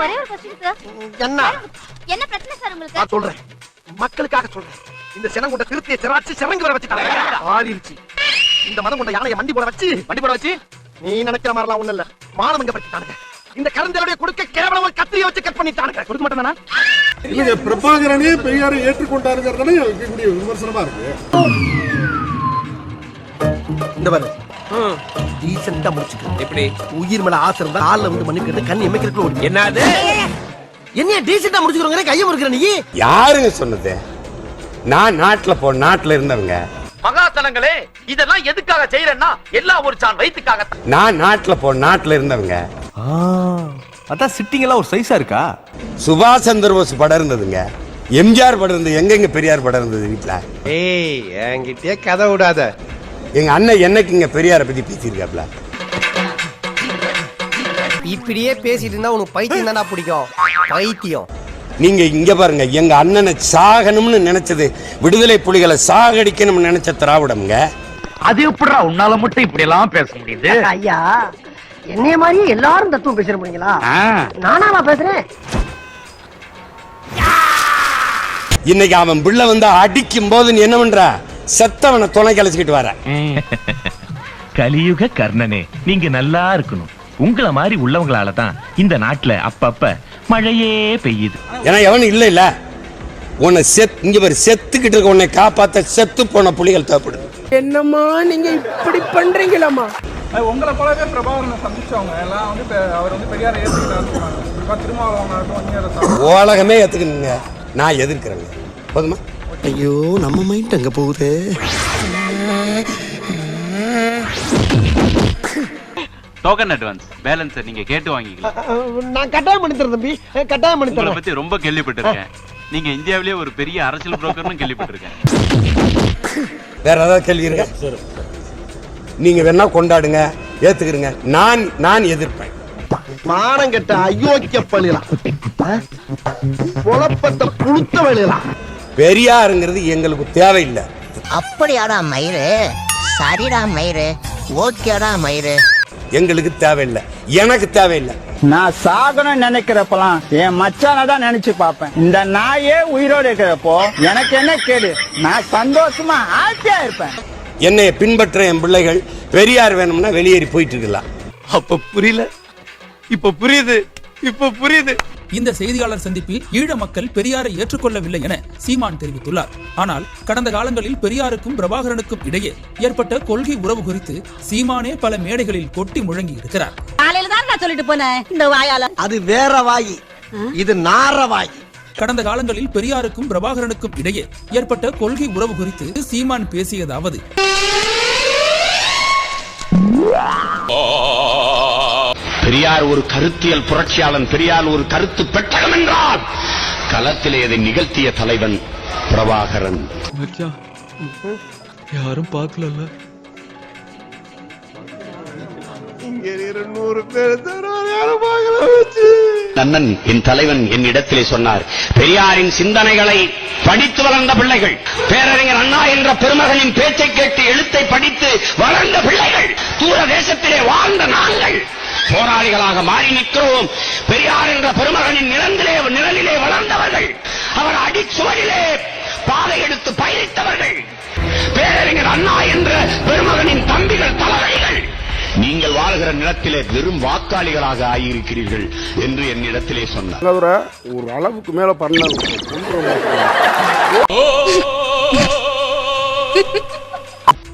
ஒரே ஒரு question sir. என்ன பிரச்சனை சார் உங்களுக்கு? நான் சொல்றேன், மக்களுக்காக சொல்றேன். இந்த சினங்கொண்ட திருத்திய சிராச்சி சிறங்கி வர வச்சுட்டாங்க. ஆடிருச்சு. இந்த மதம் கொண்ட யானையை மண்டி போட வச்சு நீ நினைக்கிற மாதிரிலாம் ஒண்ணு இல்ல, மானமங்க படுத்திட்டானுங்க. இந்த கருந்தலுடைய கொடுக்க கேவலம் ஒரு கத்திரியை வச்சு கட் பண்ணிட்டானுங்க. கொடுக்க மாட்டேனா? இல்லங்க, பிரபாகரனே பெரியாரை ஏற்றுக்கொண்டாருங்கிறதானே இருக்கக்கூடிய விமர்சனமா இருக்கு. இந்த பாரு, டீசெண்டா முடிச்சுக்க. எப்படி உயிர் மேல ஆசை இருந்தா ஆள்ல வந்து மன்னிக்கிறது, கண் எமைக்கிறதுக்குள்ள ஓடி. என்னது என்ன டீசெண்டா முடிச்சுக்கிறோங்க? கையை முறுக்கிற நீ யாருங்க சொன்னது? நான் நாட்டுல இருந்தவங்க. மகாத்தனங்களே, இதெல்லாம் எதுக்காக செய்யறேன்னா எல்லாம் ஒரு சான் வயித்துக்காக. நான் நாட்டுல இருந்தவங்க. அதான் சிட்டிங் எல்லாம் ஒரு சைஸா இருக்கா? சுபாஷ் சந்திர போஸ் படம் இருந்ததுங்க, எம்ஜிஆர் படம் இருந்தது, எங்க பெரியார் படம் இருந்தது வீட்டுல. ஏய், என்கிட்டயே கதை விடாத. எங்க அண்ணன் என்னைக்கு இங்க பெரியாரை பத்தி பேசியிருக்காப்ல. இப்படியே பேசிட்டு இருந்தா உனக்கு பைத்தியம் தானா பிடிக்கும்? பைத்தியம். நீங்க இங்க பாருங்க, எங்க அண்ணனை சாகணும்னு நினைச்சது, விடுதலை புலிகளை சாகடிக்கணும்னு நினைச்ச திராவிடம்ங்க. அது எப்படிடா உன்னால மட்டும் இப்படி எல்லாம் பேச முடியுது? ஐயா, என்னைய மாதிரி எல்லாரும் தத்துவம் பேசுற முடியுங்களா? நானாவா பேசுறேன்? இன்னைக்கு அவன் பிள்ளை வந்து அடிக்கும் போது நீ என்ன பண்ற? செத்தவனை துணை கலைச்சுக்கிட்டு வர. கலியுக கர்ணனே, நீங்க நல்லா இருக்கணும். உங்கள மாதிரி உள்ளவங்களால தான் இந்த நாட்டுல அப்பப்ப மழையே பெய்யுது. ஏன்னா எவனும் இல்ல உன்னை இங்க பாரு, செத்துக்கிட்டு இருக்க உன்னை காப்பாத்த செத்து போன புலிகள் தேவைப்படுது. என்னம்மா நீங்க இப்படி பண்றீங்களாமா? உங்களை போலவே பிரபாகரனை சந்திச்சவங்க எல்லாம் வந்து அவர் வந்து பெரியாரை ஏற்றுக்கிட்டாருன்னு திருமாவளவன் உலகமே ஏத்துக்கணுங்க, நான் எதிர்க்கிறேங்க. போதுமா? ஐயோ, நம்ம மைண்ட் அங்க போகுது. டோக்கன் அட்வான்ஸ் பேலன்ஸ் நீங்க கேட்டு வாங்கிக்கலாம். நான் கட்டாயம் பண்ணி தரேன் தம்பி, கட்டாயம் பண்ணி தரேன். உங்களை பத்தி ரொம்ப கேள்விப்பட்டிருக்கேன். நீங்க இந்தியாவிலேயே ஒரு பெரிய அரசியல் புரோக்கர்னு கேள்விப்பட்டிருக்கேன். வேற ஏதாவது கேள்வி இருக்கா? நீங்க வேணா கொண்டாடுங்க, ஏத்துக்கிறீங்க. நான் எதிர்ப்பேன். மானம் கெட்ட அயோக்கிய பள்ளிலாம், புலப்பட்ட புழுத்த வழியலாம். பெரியாருங்கிறது எங்களுக்கு தேவையில்லை. அப்படியாடா மயிறு? சரிடா மயிறு, ஓகேடா மயிறு. எங்களுக்கு தேவையில்லை, எனக்கு தேவையில்லை. நான் சாகணும்னு நினைக்கிறப்பலாம் என் மச்சான தான் நினைச்சு பாப்பேன். இந்த நாயே உயிரோடு இருக்கிறப்போ எனக்கு என்ன கேடு? நான் சந்தோஷமா ஹாப்பியா இருப்பேன். என்னைய பின்பற்ற என் பிள்ளைகள் பெரியார் வேணும்னா வெளியேறி போயிட்டு இருக்கலாம். அப்ப புரியல, இப்ப புரியுது. இந்த செய்தியாளர் சந்திப்பில் ஈழ மக்கள் பெரியாரை ஏற்றுக்கொள்ளவில்லை என சீமான் தெரிவித்துள்ளார். ஆனால் கடந்த காலங்களில் பெரியாருக்கும் பிரபாகரனுக்கும் இடையே ஏற்பட்ட கொள்கை உறவு குறித்து சீமானே பல மேடைகளில் கொட்டி முழங்கி இருக்கிறார். காலையில தான் நான் சொல்லிட்டு போனேன், இந்த வாயால. அது வேற வாயி, இது நார வாயி. கடந்த காலங்களில் பெரியாருக்கும் பிரபாகரனுக்கும் இடையே ஏற்பட்ட கொள்கை உறவு குறித்து சீமான் பேசியதாவது: பெரியார் ஒரு கருத்தியல் புரட்சியாளன், பெரியார் ஒரு கருத்து பெட்டகம் என்றால் களத்திலே அதை நிகழ்த்திய தலைவன் பிரபாகரன். யாரும் பார்க்கல. அண்ணன் என் தலைவன் என் இடத்திலே சொன்னார், பெரியாரின் சிந்தனைகளை படித்து வளர்ந்த பிள்ளைகள், பேரறிஞர் அண்ணா என்ற பெருமகனின் பேச்சை கேட்டு எழுத்தை படித்து வளர்ந்த பிள்ளைகள், தூர தேசத்திலே வாழ்ந்த நாங்கள் போராளிகளாக மாறி நிற்கிறோம். பெரியார் என்ற பெருமகனின் நிழலிலே வளர்ந்தவர்கள், அவர் அடிச்சுவரிலே பாதை எடுத்து பயணித்தவர்கள், பேரறிஞர் அண்ணா என்ற பெருமகனின் தம்பிகள், தலைவர்கள். நீங்கள் வாழ்கிற நிலத்திலே வெறும் வாக்காளிகளாக ஆகியிருக்கிறீர்கள் என்று என்னிடத்திலே சொன்னார். ஒரு அளவுக்கு மேல பண்ண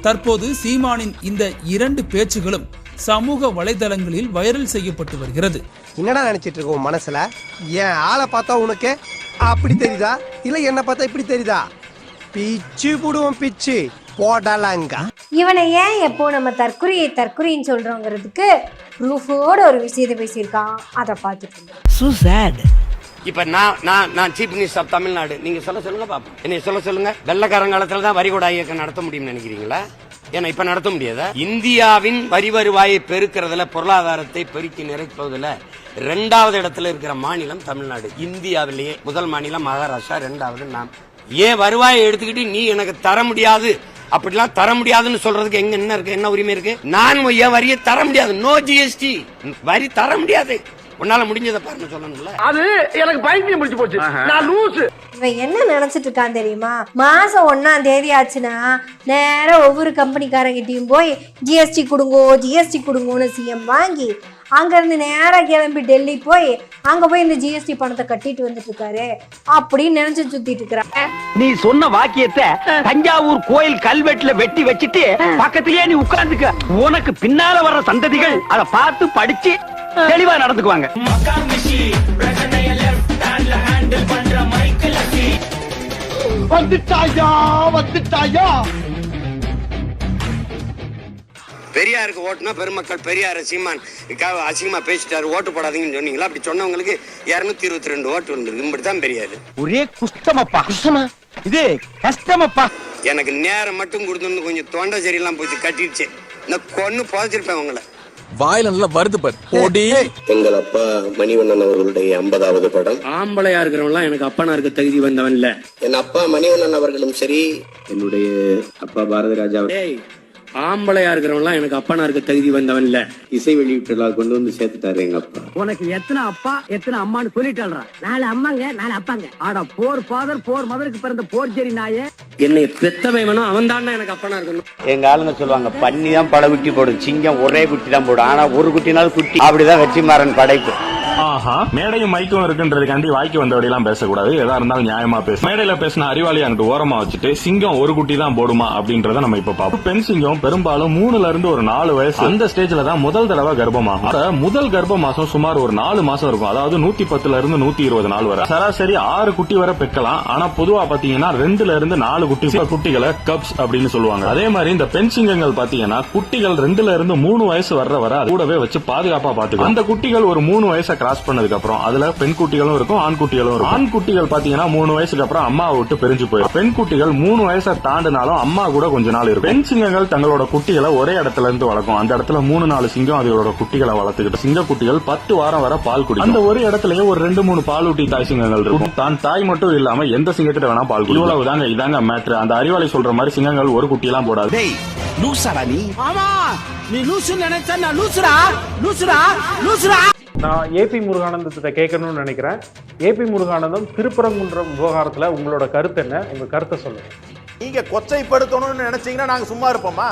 தற்போது சீமானின் இந்த இரண்டு பேச்சுகளும் சமூக வலைதளங்களில் வைரல் செய்யப்பட்டு வருகிறது. என்னடா நினைச்சிட்டு இருக்க உன் மனசுல? ஏன் ஆளை பார்த்தா உனக்கு அப்படி தெரியுதா, இல்ல என்ன பார்த்தா இப்படி தெரியுதா? பிச்சு புடுவோம், பிச்சு போடலாங்க. இவனை ஏன் எப்போ நம்ம தற்குறின்னு சொல்றோங்கிறதுக்கு ப்ரூஃபோட ஒரு விஷயத்தை பேசியிருக்கான், அதை பார்த்துட்டு. இப்ப நான் சீஃப் மினிஸ்டர் ஆஃப் தமிழ்நாடு, நீங்க சொல்லுங்க பாப்போம். என்னை சொல்லுங்க. வெள்ளக்காரங்காலத்துல தான் வரி கூட இயக்கம் நடத்த முடியும்னு நினைக்கிறீங்களா? ஏன்னா இப்ப நடத்த முடியாதா? இந்தியாவின் வரி வருவாயை பெருக்கிறதுல, பொருளாதாரத்தை பெருக்கி நிறைப்பதுல 2வது இடத்துல இருக்கிற மாநிலம் தமிழ்நாடு. இந்தியாவிலேயே முதல் மாநிலம் மகாராஷ்டிரா, 2வது நாம். ஏன் வருவாயை எடுத்துக்கிட்டு நீ எனக்கு தர முடியாது, அப்படிலாம் தர முடியாதுன்னு சொல்றதுக்கு என்ன உரிமை இருக்கு? நான் என் வரியை தர முடியாது, நோ ஜிஎஸ்டி, வரி தர முடியாது. உன்னால முடிஞ்சதை பாருன்னு சொல்லணும்ல. அது எனக்கு பைத்தியம் முடிச்சு போச்சு. நான் லூசு. இவன் என்ன நினைச்சிட்டு இருக்கான் தெரியுமா? மாசம் 1ஆம் தேதி ஆச்சுன்னா நேரா ஒவ்வொரு கம்பெனிக்காரங்கிட்டையும் போய் ஜிஎஸ்டி கொடுங்கோன்னு சிஎம் வாங்கி அங்கிருந்து நேரா கிளம்பி டெல்லி போய் அங்க போய் இந்த ஜிஎஸ்டி பணத்தை கட்டிட்டு வந்துட்டு இருக்காரு அப்படின்னு நினைச்சு சுத்திட்டு இருக்கிறான். நீ சொன்ன வாக்கியத்தை தஞ்சாவூர் கோயில் கல்வெட்டுல வெட்டி வச்சிட்டு பக்கத்திலேயே நீ உட்கார்ந்துக்க. உனக்கு பின்னால வர்ற சந்ததிகள் அதை பார்த்து படிச்சு தெளிவா நடந்துக்குவாங்க. வந்துட்டாயா பெரியாருக்கு ஓட்டுனா பெருமக்கள் பெரியார் சீமான் அசிங்கமா பேசிட்டாரு ஓட்டு போடாதீங்கன்னு சொன்னீங்களா? அப்படி சொன்னவங்களுக்கு 222 ஓட்டு வந்துருக்கு. இப்படித்தான் பெரியாரு. ஒரே குஷ்டமப்பா. குஷ்டமா இது கஷ்டமப்பா. எனக்கு நேரம் மட்டும் கொடுத்து கொஞ்சம் தொண்டை சரியெல்லாம் போச்சு கட்டிடுச்சு. நான் கொன்னு புதைச்சிருப்பேன் உங்களை. வாயில நல்லா வருது பாரு. எங்கள் அப்பா மணிவண்ணன் அவர்களுடைய 50வது படம். ஆம்பளையா இருக்கிறவன்லாம் எனக்கு அப்பனா இருக்க தகுதி வந்தவன் இல்ல. என் அப்பா மணிவண்ணன் அவர்களும் சரி, என்னுடைய அப்பா பாரதி ராஜா ஆம்பளையா இருக்கிறவன்லாம் எனக்கு அப்பனா இருக்க தகுதி வந்தவன் இல்ல. இசை வெளியீட்டு கொண்டு வந்து சேர்த்துட்டாரு எங்க அப்பா. உனக்கு எத்தனை அப்பா எத்தனை அம்மான்னு சொல்லிட்டாள்றா. 4 அம்மாங்க 4 அப்பாங்க. ஆடா போர் ஃபாதர் போர் மதருக்கு பிறந்த போர் ஜெரி நாயே. என்னை பெத்தவன் வேணும் அவன் தான் எனக்கு அப்பனா இருக்கணும். எங்க ஆளுங்க சொல்லுவாங்க பன்னி தான் பல குட்டி போடும், சிங்கம் ஒரே குட்டி தான் போடும். ஆனா ஒரு குட்டினாலும் குட்டி. அப்படிதான் வெற்றிமாறன் படைப்பு. ஆஹா, மேடையும் மைக்கும் இருக்குன்றதுக்காண்டி வாய்க்கு வந்தபடி எல்லாம் பேசக்கூடாது. எதா இருந்தாலும் நியாயமா பேச. மேடையில பேசின அறிவாளி அங்கிட்டு ஓரமா வச்சுட்டு சிங்கம் ஒரு குட்டி தான் போடுமா அப்படின்றத நம்ம இப்ப பார்ப்போம். பெண் சிங்கம் பெரும்பாலும் 3ல இருந்து ஒரு 4 வயசு அந்த ஸ்டேஜ்ல தான் முதல் தடவை கர்ப்பமாகும். முதல் கர்ப்ப மாசம் சுமார் ஒரு 4 மாசம் இருக்கும். அதாவது 110ல இருந்து 120 நாள் வரை சராசரி 6 குட்டி வரை பெக்கலாம். ஆனா பொதுவா பாத்தீங்கன்னா 2ல இருந்து 4 குட்டிகளை கப்ஸ் அப்படின்னு சொல்லுவாங்க. அதே மாதிரி இந்த பெண் சிங்கங்கள் பாத்தீங்கன்னா குட்டிகள் 2ல இருந்து 3 வயசு வர்ற வரை கூடவே வச்சு பாதுகாப்பா பாத்துக்கும். அந்த குட்டிகள் ஒரு 3 வயசை கிராஸ் பண்ணதுக்கு அப்புறம் அதுல பெண் குட்டிகளும் இருக்கும் ஆண் குட்டிகளும் இருக்கும். ஆண் குட்டிகள் பாத்தீங்கன்னா 3 வயசுக்கு அப்புறம் அம்மாவை விட்டு பிரிஞ்சு போயிடும். பெண் குட்டிகள் 3 வயசை தாண்டினாலும் அம்மா கூட கொஞ்ச நாள் இருக்கும். பெண் சிங்கங்கள் தங்களோட குட்டிகளை ஒரே இடத்துல இருந்து வளர்க்கும். அந்த இடத்துல 3-4 சிங்கம் அதோட குட்டிகளை வளர்த்துக்கிட்டு சிங்க குட்டிகள் 10 வாரம் வரை பால் குடிக்கும். அந்த ஒரு இடத்துலயே ஒரு 2-3 பாலூட்டி தாய் சிங்கங்கள் இருக்கும். தான் தாய் மட்டும் இல்லாம எந்த சிங்கத்திட்ட வேணா பால் குடிக்கும். இவ்வளவுதாங்க, இதாங்க மேட்ரு. அந்த அறிவாளி சொல்ற மாதிரி சிங்கங்கள் ஒரு குட்டியெல்லாம் போடாது. நான் ஏபி முருகானந்தத்தை கேட்கணும்னு நினைக்கிறேன். ஏபி முருகானந்தம் திருப்பரங்குன்றம் விவகாரத்துல உங்களோட கருத்து என்ன? உங்க கருத்தை சொல்லுங்க. நீங்க கொச்சைப்படுத்தணும்னு நினைச்சீங்கன்னா நாங்க சும்மா இருப்போமா?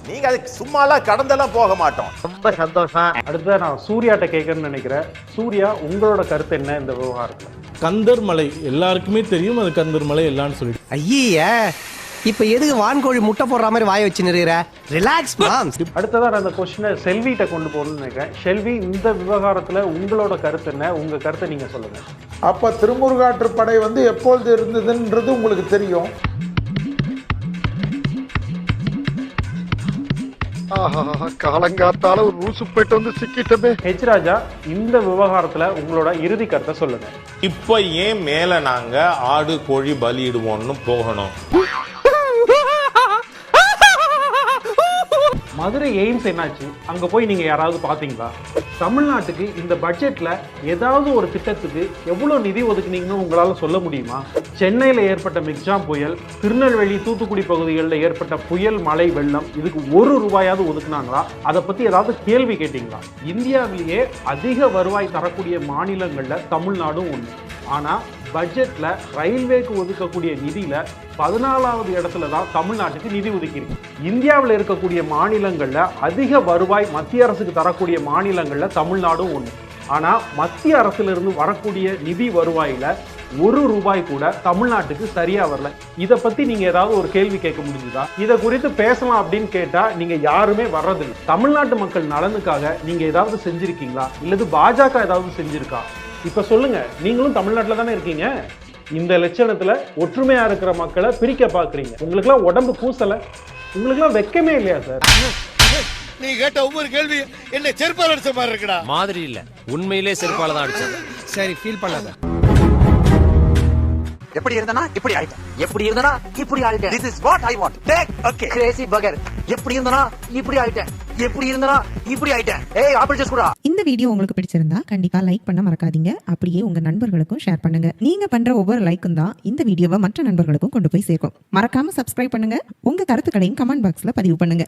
நீங்க அதுக்கு சும்மாலாம் கடந்தெல்லாம் போக மாட்டோம். ரொம்ப சந்தோஷம். அடுத்ததான் நான் சூர்யாட்ட கேட்கணும்னு நினைக்கிறேன். சூர்யா, உங்களோட கருத்து என்ன இந்த விவகாரத்துல? கந்தர் மலை எல்லாருக்குமே தெரியும், அது கந்தர் மலை எல்லாம்னு சொல்லிட்டு. ஐயா இப்ப எதுக்கு வான்கோழி முட்டை போடுற மாதிரி வாய வச்சு நிறுகிற? ரிலாக்ஸ் மாம். அடுத்ததான் நான் அந்த கொஸ்டினை செல்விட்ட கொண்டு போகணும்னு நினைக்கிறேன். செல்வி, இந்த விவகாரத்துல உங்களோட கருத்து என்ன? உங்க கருத்தை நீங்க சொல்லுங்க. அப்ப திருமுருகாற்று படை எப்பொழுது இருந்ததுன்றது உங்களுக்கு தெரியும். காலங்காத்தால ஒரு ரூசு போயிட்டு வந்து சிக்கிட்டமே. ஹெச் ராஜா, இந்த விவகாரத்துல உங்களோட இறுதி கருத்தை சொல்லுங்க. இப்ப ஏன் மேல நாங்க ஆடு கோழி பலியிடுவோம்னு போகணும்? மதுரை எய்ம்ஸ் என்னாச்சு? அங்க போய் நீங்க யாராவது பாத்தீங்களா? தமிழ்நாட்டுக்கு இந்த பட்ஜெட்ல ஏதாவது ஒரு திட்டத்துக்கு எவ்வளவு நிதி ஒதுக்குனீங்கன்னு உங்களால சொல்ல முடியுமா? சென்னையில ஏற்பட்ட மிக்ஜாம் புயல், திருநெல்வேலி தூத்துக்குடி பகுதிகளில் ஏற்பட்ட புயல் மழை வெள்ளம், இதுக்கு 1 ரூபாயாவது ஒதுக்குனாங்களா? அதை பத்தி ஏதாவது கேள்வி கேட்டீங்களா? இந்தியாவிலேயே அதிக வருவாய் தரக்கூடிய மாநிலங்கள்ல தமிழ்நாடும் ஒண்ணு. ஆனா பட்ஜெட்ல ரயில்வேக்கு ஒதுக்கக்கூடிய நிதியில 14வது இடத்துல தான் தமிழ்நாட்டுக்கு நிதி ஒதுக்கியிருக்கு. இந்தியாவில் இருக்கக்கூடிய மாநிலங்கள்ல அதிக வருவாய் மத்திய அரசுக்கு தரக்கூடிய மாநிலங்கள்ல தமிழ்நாடும் ஒண்ணு. ஆனா மத்திய அரசுல இருந்து வரக்கூடிய நிதி வருவாயில 1 ரூபாய் கூட தமிழ்நாட்டுக்கு சரியா வரல. இத பத்தி நீங்க ஏதாவது ஒரு கேள்வி கேட்க முடிஞ்சுதா? இத குறித்து பேசலாம் அப்படின்னு கேட்டா நீங்க யாருமே வர்றதில்லை. தமிழ்நாட்டு மக்கள் நலனுக்காக நீங்க ஏதாவது செஞ்சிருக்கீங்களா? இல்லது பாஜக ஏதாவது செஞ்சிருக்கா? இப்ப சொல்லுங்க, நீங்களும் தமிழ்நாட்டுல தானே இருக்கீங்க. இந்த லட்சணத்துல ஒற்றுமையா இருக்கிற மக்களை பிரிக்க பாக்குறீங்க. உங்களுக்கு எல்லாம் உடம்பு கூசல? உங்களுக்கு எல்லாம் வெக்கமே இல்லையா சார்? நீ கேட்ட ஒவ்வொரு கேள்வி என்ன செருப்பால அடிச்ச மாதிரி இருக்குடா. மாதிரி இல்ல, உண்மையிலே செருப்பால தான் அடிச்சேன். சரி, ஃபீல் பண்ணாத. எப்படி இருந்தனா இப்படி ஆயிட்டேன், எப்படி இருந்தனா இப்படி ஆயிட்டேன். This is what I want. Take okay. Crazy burger. எப்படி இருந்தனா இப்படி ஆயிட்டேன், எப்படி இருந்தனா இப்படி ஆயிட்டேன். ஏய் ஆப்பிள் ஜூஸ் குடா. இந்த வீடியோ உங்களுக்கு பிடிச்சிருந்தா கண்டிப்பா லைக் பண்ண மறக்காதீங்க. அப்படியே உங்க நண்பர்களுக்கும் ஷேர் பண்ணுங்க. நீங்க பண்ற ஒவ்வொரு லைக்கும் தான் இந்த வீடியோவை மற்ற நண்பர்களுக்கும் கொண்டு போய் சேர்க்கும். மறக்காம சப்ஸ்கிரைப் பண்ணுங்க. உங்க கருத்துக்களையும் கமெண்ட் பாக்ஸ்ல பதிவு பண்ணுங்க.